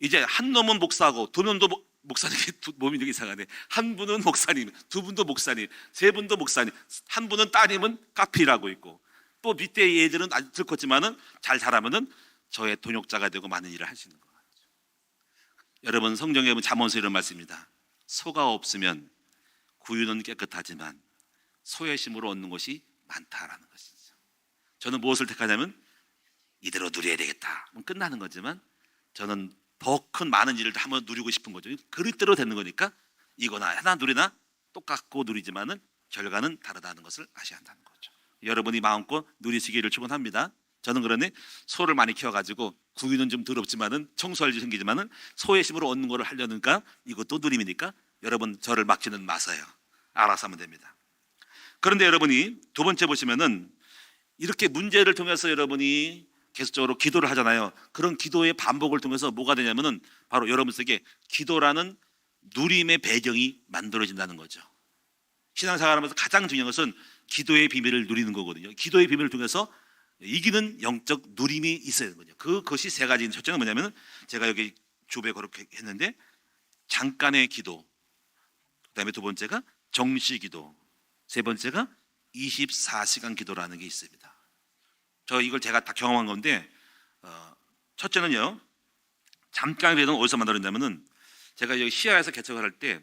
이제 한 놈은 목사고 두 놈도 목사님, 몸이 되게 이상하네. 한 분은 목사님, 두 분도 목사님, 세 분도 목사님, 한 분은 따님은 카피라고 있고, 또 밑에 애들은 아주 들컸지만은 잘 자라면은 저의 동역자가 되고 많은 일을 할 수 있는 거예요. 여러분, 성경에 보면 잠언서 이런 말씀입니다. 소가 없으면 구유는 깨끗하지만 소의 심으로 얻는 것이 많다라는 것이죠. 저는 무엇을 택하냐면 이대로 누려야 되겠다, 끝나는 거지만 저는 더 큰 많은 일을 한번 누리고 싶은 거죠. 그릇대로 되는 거니까 이거나 하나 누리나 똑같고 누리지만은 결과는 다르다는 것을 아셔야 한다는 거죠. 여러분이 마음껏 누리시기를 축원합니다. 저는 그러니 소를 많이 키워가지고 구유는 좀 더럽지만은 청소할 일이 생기지만은 소의 심으로 얻는 거를 하려니까 이것도 누림이니까 여러분 저를 막지는 마세요. 알아서 하면 됩니다. 그런데 여러분이 두 번째 보시면은 이렇게 문제를 통해서 여러분이 계속적으로 기도를 하잖아요. 그런 기도의 반복을 통해서 뭐가 되냐면은 바로 여러분 속에 기도라는 누림의 배경이 만들어진다는 거죠. 신앙생활하면서 가장 중요한 것은 기도의 비밀을 누리는 거거든요. 기도의 비밀을 통해서 이기는 영적 누림이 있어야 되는 거죠. 그것이 세 가지. 첫째는 뭐냐면 제가 여기 주부에 그렇게 했는데 잠깐의 기도, 그다음에 두 번째가 정시 기도, 세 번째가 24시간 기도라는 게 있습니다. 저 이걸 제가 다 경험한 건데 첫째는요, 잠깐의 기도는 어디서 만들었냐면은 제가 여기 시야에서 개척을 할 때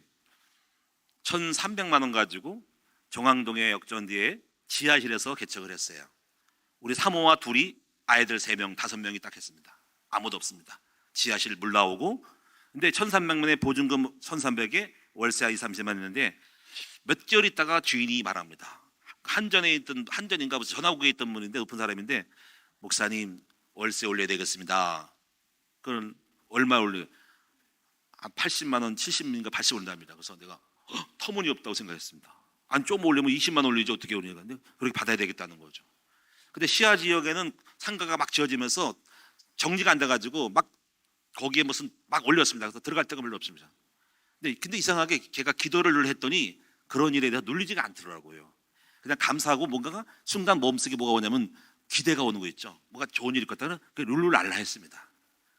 1,300만 원 가지고 정왕동의 역전 뒤에 지하실에서 개척을 했어요. 우리 사모와 둘이 아이들 3명, 5명이 딱 했습니다. 아무도 없습니다. 지하실 물 나오고. 근데 1,300만 원의 보증금 1,300에 월세 2, 30만 했는데 몇 개월 있다가 주인이 말합니다. 한전인가 무슨 전화국에 있던 분인데 높은 사람인데 목사님 월세 올려야 되겠습니다. 그럼 얼마 올려? 80만 원, 70인가 80 올린답니다. 그래서 내가 터무니없다고 생각했습니다. 안 좀 올리면 20만 올리지 어떻게 올리냐. 근데 그렇게 받아야 되겠다는 거죠. 근데 시야 지역에는 상가가 막 지어지면서 정리가 안 돼가지고 막 거기에 무슨 막 올렸습니다. 그래서 들어갈 데가 별로 없습니다. 근데 이상하게 걔가 기도를 했더니 그런 일에 대해서 눌리지가 않더라고요. 그냥 감사하고 뭔가가 순간 몸속에 뭐가 오냐면 기대가 오는 거 있죠. 뭔가 좋은 일이 있겠다는 그 룰루랄라 했습니다.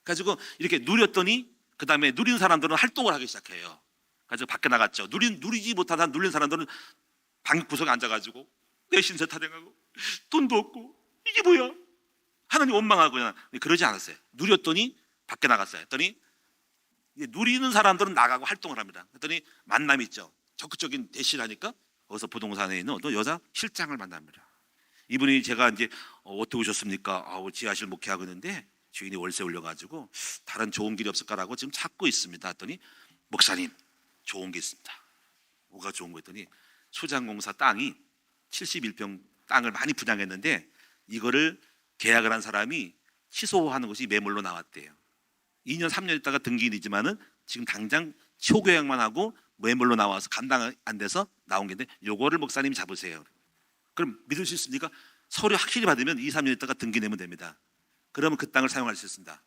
그래가지고 이렇게 누렸더니 그 다음에 누린 사람들은 활동을 하기 시작해요. 그래서 밖에 나갔죠. 누리지 못한 눌린 사람들은 방 구석에 앉아가지고 내 신세 타령하고 돈도 없고 이게 뭐야? 하나님 원망하고 그냥. 그러지 않았어요. 누렸더니 밖에 나갔어요. 했더니 누리는 사람들은 나가고 활동을 합니다. 했더니 만남이 있죠. 적극적인 대시를 하니까 거기서 부동산에 있는 어떤 여자 실장을 만납니다. 이분이 제가 이제 어떻게 오셨습니까? 지하실 목회하고 있는데 주인이 월세 올려가지고 다른 좋은 길이 없을까라고 지금 찾고 있습니다. 했더니 목사님 좋은 게 있습니다. 뭐가 좋은 거 했더니 수장공사 땅이 71평 땅을 많이 분양했는데 이거를 계약을 한 사람이 취소하는 것이 매물로 나왔대요. 2년 3년 있다가 등기이지만은 지금 당장 초계약만 하고 매물로 나와서 감당 안 돼서 나온 게 있는데 요거를 목사님이 잡으세요. 그럼 믿을 수 있습니까? 서류 확실히 받으면 2, 3년 있다가 등기 내면 됩니다. 그러면 그 땅을 사용할 수 있습니다.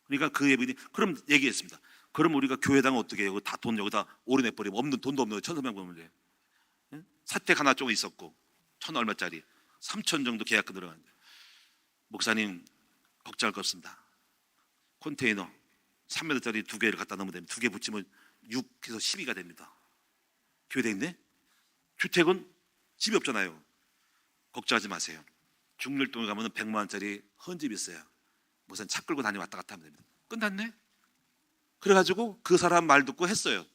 그러니까 그 예비인이 그럼 얘기했습니다. 그럼 우리가 교회당 어떻게 해요? 다 돈 여기다 오르내버리면 없는 돈도 없는 1,300만 원인데 사택 하나 조금 있었고 1,000 얼마짜리 3,000 정도 계약금 들어갔는데 목사님 걱정할 거 없습니다. 컨테이너 3m짜리 2개를 갖다 넣으면 됩니다. 2개 붙이면 6에서 12가 됩니다. 교회에 있네? 주택은 집이 없잖아요. 걱정하지 마세요. 중일동에 가면 100만 원짜리 헌집이 있어요. 무슨 차 끌고 다니 왔다 갔다 하면 됩니다. 끝났네? 그래가지고 그 사람 말 듣고 했어요.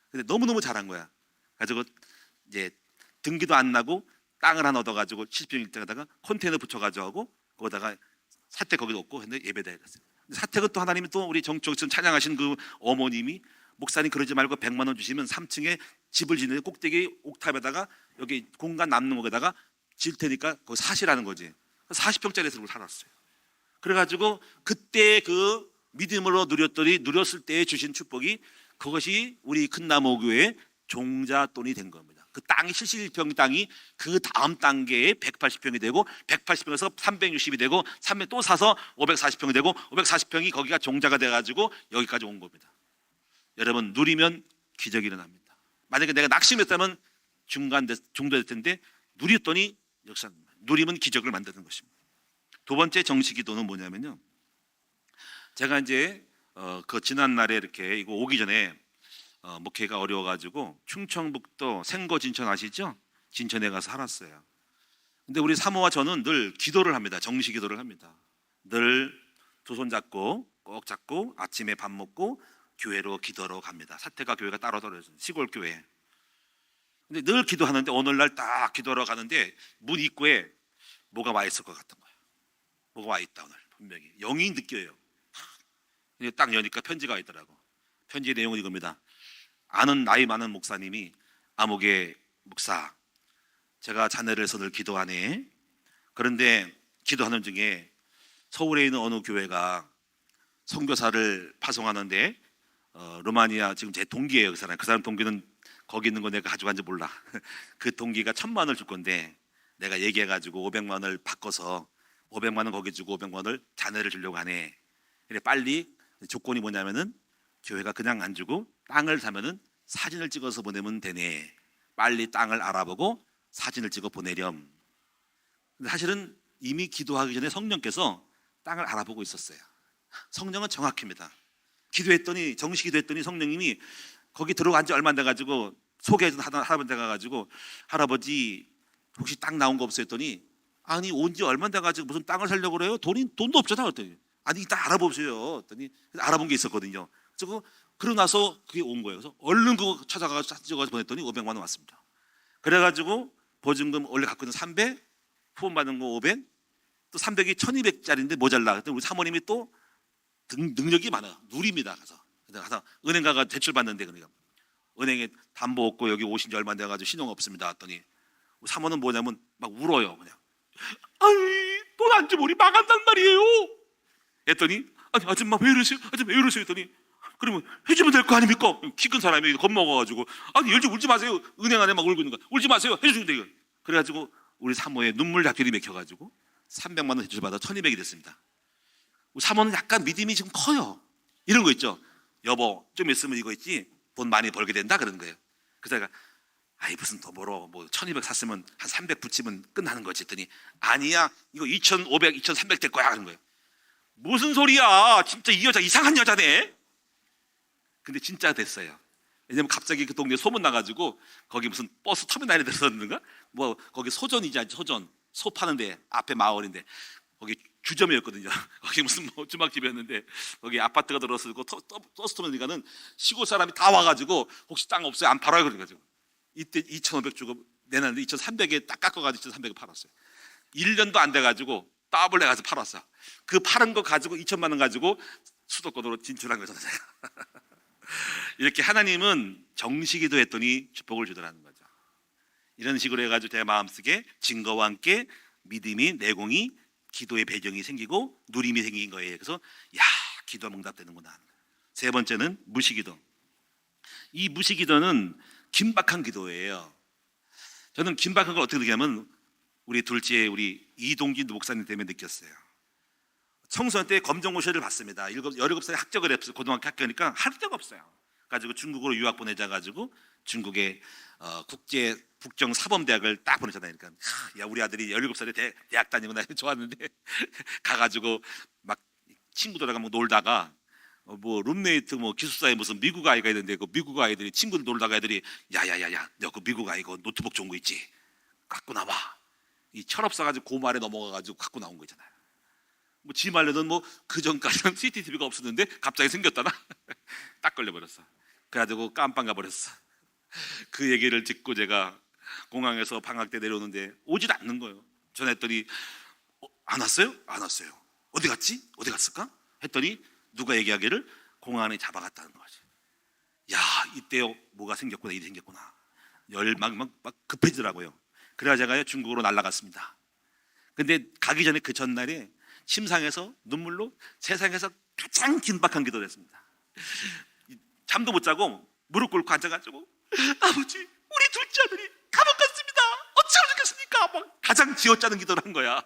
근데 너무너무 잘한 거야. 가지고 이제 등기도 안 나고 땅을 하나 얻어가지고 70평 땅에다가 컨테이너 붙여가지고 하고 거기다가 사택 거기도 없고 했는데 예배다 했어요. 사택은 또 하나님이 또 우리 정적선 찬양하신 그 어머님이 목사님 그러지 말고 100만 원 주시면 3층에 집을 짓는데 꼭대기 옥탑에다가 여기 공간 남는 거에다가 질 테니까 거기 사시라는 거지. 40평짜리에서 살았어요. 그래가지고 그때 그 믿음으로 누렸을 때 주신 축복이 그것이 우리 큰나무교회의 종잣돈이 된 겁니다. 그 땅이 71평 땅이 그 다음 단계에 180평이 되고 180평에서 360이 되고 300 또 사서 540평이 되고 540평이 거기가 종자가 돼가지고 여기까지 온 겁니다. 여러분 누리면 기적이 일어납니다. 만약에 내가 낙심했다면 중도 될 텐데 누렸더니 역사 누리면 기적을 만드는 것입니다. 두 번째 정시 기도는 뭐냐면요. 제가 이제 그 지난 날에 이렇게 이거 오기 전에 목회가 어려워가지고 충청북도 생거 진천 아시죠? 진천에 가서 살았어요. 근데 우리 사모와 저는 늘 기도를 합니다. 정시 기도를 합니다. 늘 두 손 잡고 꼭 잡고 아침에 밥 먹고 교회로 기도로 갑니다. 사택가 교회가 따로 떨어져 시골 교회. 근데 늘 기도하는데 오늘날 딱 기도하러 가는데 문 입구에 뭐가 와 있을 것 같은 거예요. 뭐가 와 있다 오늘 분명히 영이 느껴요. 근데 딱 여니까 편지가 있더라고. 편지 내용은 이겁니다. 아는 나이 많은 목사님이 아무개 목사, 제가 자네를 해서 늘 기도하네. 그런데 기도하는 중에 서울에 있는 어느 교회가 선교사를 파송하는데 루마니아 지금 제 동기예요. 그 사람 동기는 거기 있는 거 내가 가져간지 몰라. 그 동기가 1,000만 원을 줄 건데 내가 얘기해가지고 500만 원을 바꿔서 500만 원 거기 주고 500만 원을 자네를 주려고 하네. 그래 빨리 조건이 뭐냐면은 교회가 그냥 안 주고 땅을 사면은 사진을 찍어서 보내면 되네. 빨리 땅을 알아보고 사진을 찍어 보내렴. 근데 사실은 이미 기도하기 전에 성령께서 땅을 알아보고 있었어요. 성령은 정확합니다. 기도했더니 정시 기도했더니 성령님이 거기 들어간 지 얼마 안 돼가지고 소개해준 할아버지 가가지고 할아버지 혹시 땅 나온 거 없어요? 했더니 아니 온 지 얼마 안 돼가지고 무슨 땅을 살려고 그래요? 돈도 없잖아. 그랬더니 아니 일단 알아보세요. 했더니 알아본 게 있었거든요. 그러고 나서 그게 온 거예요. 그래서 얼른 그거 찾아가서 사진 찍어서 보냈더니 500만 원 왔습니다. 그래가지고 보증금 원래 갖고 있는 300, 후원 받는 거 500, 또 300이 1200짜리인데 모자라. 그랬더니 우리 사모님이 또 능력이 많아요. 누립니다. 가서 은행 가가 대출 받는데 그러니까 은행에 담보 없고 여기 오신 지 얼마 안 돼가지고 신용 없습니다. 했더니 사모는 뭐냐면 막 울어요. 그냥 아이 돈 안 주면 우리 망한단 말이에요. 했더니 아니 아줌마 왜 이러세요? 아줌마 왜 이러세요? 했더니 그러면 해주면 될 거 아닙니까? 키 큰 사람이 겁먹어가지고 아니 울지 마세요. 은행 안에 막 울고 있는 거야. 울지 마세요. 해주면 돼요. 그래가지고 우리 사모의 눈물 작별이 맺혀가지고 300만 원 대출 받아 1200이 됐습니다. 우리 사모는 약간 믿음이 지금 커요. 이런 거 있죠. 여보 좀 있으면 이거 있지 돈 많이 벌게 된다 그러는 거예요. 그래서 내가 아이 무슨 더 벌어 뭐 1200 샀으면 한 300 붙이면 끝나는 거지 했더니 아니야 이거 2500, 2300 될 거야 그런 거예요. 무슨 소리야 진짜 이 여자 이상한 여자네. 근데 진짜 됐어요. 왜냐면 갑자기 그 동네에 소문 나가지고 거기 무슨 버스 터미널에 들었는가 뭐 거기 소전이지 않지 소전 소 파는데 앞에 마을인데 거기 주점이었거든요. 거기 무슨 뭐 주막집이었는데 거기 아파트가 들어서고 버스 터미널가는 시골 사람이 다 와가지고 혹시 땅 없어요? 안 팔아요? 그래가지고 이때 2,500 주고 내놨는데 2,300에 딱 깎아가지고 2,300에 팔았어요. 1년도 안 돼가지고 더블 내가서 팔았어요. 그 파는 거 가지고 2,000만 원 가지고 수도권으로 진출한 거죠. 이렇게 하나님은 정시기도 했더니 축복을 주더라는 거죠. 이런 식으로 해가지고 제 마음속에 증거와 함께 믿음이 내공이 기도의 배경이 생기고 누림이 생긴 거예요. 그래서 야 기도가 응답되는구나. 세 번째는 무시기도. 이 무시기도는 긴박한 기도예요. 저는 긴박한 걸 어떻게 느끼냐면 우리 둘째 우리 이동진 목사님 때문에 느꼈어요. 청소년 때 검정고시를 봤습니다. 17살에 합격을 했어요. 고등학교 합격하니까 할 데가 없어요. 가지고 중국으로 유학 보내자 가지고 중국의 국제 북경 사범대학을 딱 보내잖아요. 그러니까 야 우리 아들이 17살에 대학 다니고 나 좋았는데 가가지고 막 친구들하고 막 놀다가 뭐 룸메이트 뭐 기숙사에 무슨 미국 아이가 있는데 그 미국 아이들이 친구들 놀다가 애들이 야야야야 너 그 미국 아이 그 노트북 좋은 거 있지 갖고 나와. 이 철없어 가지고 그 말에 넘어가가지고 갖고 나온 거 있잖아요. 뭐 지 말로는 뭐 그 전까지는 CCTV가 없었는데 갑자기 생겼다나 딱 걸려버렸어. 그래가지고 깜빵 가버렸어. 그 얘기를 듣고 제가 공항에서 방학 때 내려오는데 오질 않는 거예요. 전화했더니 안 왔어요? 안 왔어요. 어디 갔지? 어디 갔을까? 했더니 누가 얘기하기를 공항에 잡아갔다는 거지. 야 이때요 뭐가 생겼구나 일이 생겼구나. 막 급해지더라고요. 그래야 제가 중국으로 날아갔습니다. 근데 가기 전에 그 전날에 침상에서 눈물로 세상에서 가장 긴박한 기도를 했습니다. 잠도 못 자고 무릎 꿇고 앉아가지고 아버지 우리 둘째 아들이 감옥 갔습니다. 어찌하면 좋겠습니까? 막 가장 지어짜는 기도를 한 거야.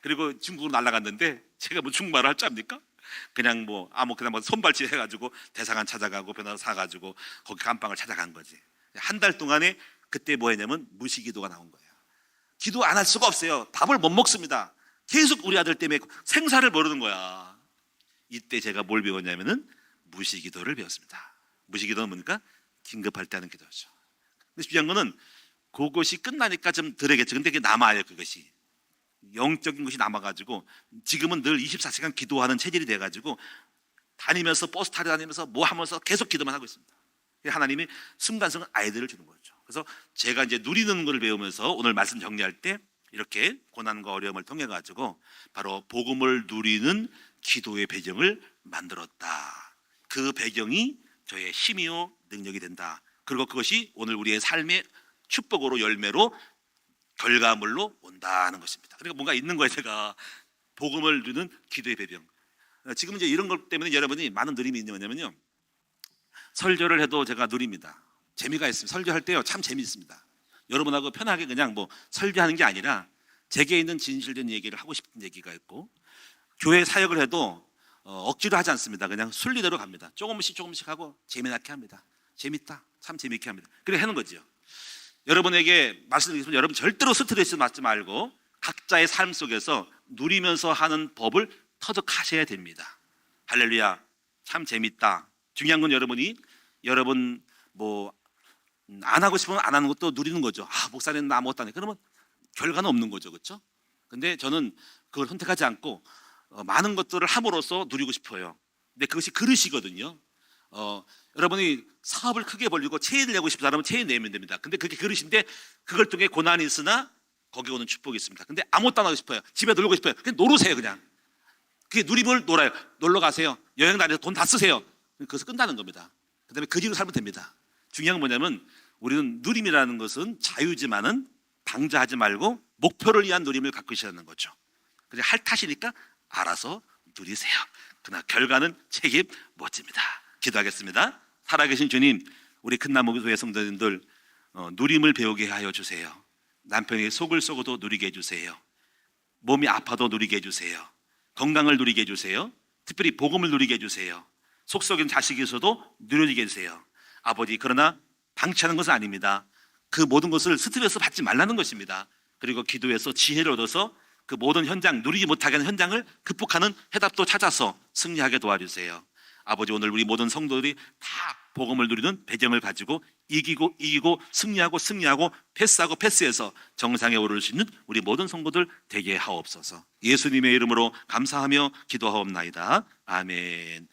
그리고 중국으로 날아갔는데 제가 뭐 중국말을 할 줄 압니까? 그냥 뭐 아무거나 뭐 손발치 해가지고 대사관 찾아가고 변호사 사가지고 거기 감방을 찾아간 거지. 한 달 동안에 그때 뭐 했냐면 무시기도가 나온 거예요. 기도 안 할 수가 없어요. 밥을 못 먹습니다. 계속 우리 아들 때문에 생사를 모르는 거야. 이때 제가 뭘 배웠냐면은 무시기도를 배웠습니다. 무시기도는 뭡니까? 긴급할 때 하는 기도죠. 근데 중요한 거는 그것이 끝나니까 좀 덜하겠죠. 근데 그게 남아요. 그것이 영적인 것이 남아가지고 지금은 늘 24시간 기도하는 체질이 돼가지고 다니면서 버스 타러 다니면서 뭐 하면서 계속 기도만 하고 있습니다. 하나님이 순간순간 아이들을 주는 거죠. 그래서 제가 이제 누리는 것을 배우면서 오늘 말씀 정리할 때 이렇게 고난과 어려움을 통해 가지고 바로 복음을 누리는 기도의 배경을 만들었다. 그 배경이 저의 힘이요 능력이 된다. 그리고 그것이 오늘 우리의 삶의 축복으로 열매로 결과물로 온다는 것입니다. 그러니까 뭔가 있는 거예요. 제가 복음을 누리는 기도의 배경. 지금 이제 이런 것 때문에 여러분이 많은 누림이 있냐면요, 설교를 해도 제가 누립니다. 재미가 있습니다. 설교할 때요 참 재미있습니다. 여러분하고 편하게 그냥 뭐 설교하는 게 아니라 제게 있는 진실된 얘기를 하고 싶은 얘기가 있고, 교회 사역을 해도 억지로 하지 않습니다. 그냥 순리대로 갑니다. 조금씩 하고 재미나게 합니다. 재밌다, 참 재미있게 합니다. 그래 하는 거죠. 여러분에게 말씀드리겠습니다. 여러분 절대로 스트레스 받지 말고 각자의 삶 속에서 누리면서 하는 법을 터득하셔야 됩니다. 할렐루야. 참 재밌다. 중요한 건 여러분 뭐 안 하고 싶으면 안 하는 것도 누리는 거죠. 목사님 나 아무것도 안 해. 그러면 결과는 없는 거죠. 그렇죠? 근데 저는 그걸 선택하지 않고 많은 것들을 함으로써 누리고 싶어요. 근데 그것이 그릇이거든요. 여러분이 사업을 크게 벌리고 체인을 내고 싶은 사람은 체인 내면 됩니다. 근데 그게 그릇인데 그걸 통해 고난이 있으나 거기 오는 축복이 있습니다. 근데 아무것도 안 하고 싶어요. 집에 놀고 싶어요. 그냥 놀으세요. 그냥 그게 누림을 놀아요. 놀러 가세요. 여행 다녀서 돈 다 쓰세요. 그것을 끝나는 겁니다. 그 다음에 그 뒤로 살면 됩니다. 중요한 건 뭐냐면 우리는 누림이라는 것은 자유지만은 방자하지 말고 목표를 위한 누림을 갖고 있어야 하는 거죠. 그래서 할 탓이니까 알아서 누리세요. 그러나 결과는 책임 못 집니다. 기도하겠습니다. 살아계신 주님, 우리 큰나무교회 성도님들 누림을 배우게 하여 주세요. 남편이 속을 썩어도 누리게 해주세요. 몸이 아파도 누리게 해주세요. 건강을 누리게 해주세요. 특별히 복음을 누리게 해주세요. 속 썩인 자식이 있어도 누려지게 해주세요. 아버지, 그러나 방치하는 것은 아닙니다. 그 모든 것을 스트레스 받지 말라는 것입니다. 그리고 기도해서 지혜를 얻어서 그 모든 현장, 누리지 못하게 하는 현장을 극복하는 해답도 찾아서 승리하게 도와주세요. 아버지, 오늘 우리 모든 성도들이 다 복음을 누리는 배경을 가지고 이기고 승리하고 패스해서 정상에 오를 수 있는 우리 모든 성도들 되게 하옵소서. 예수님의 이름으로 감사하며 기도하옵나이다. 아멘.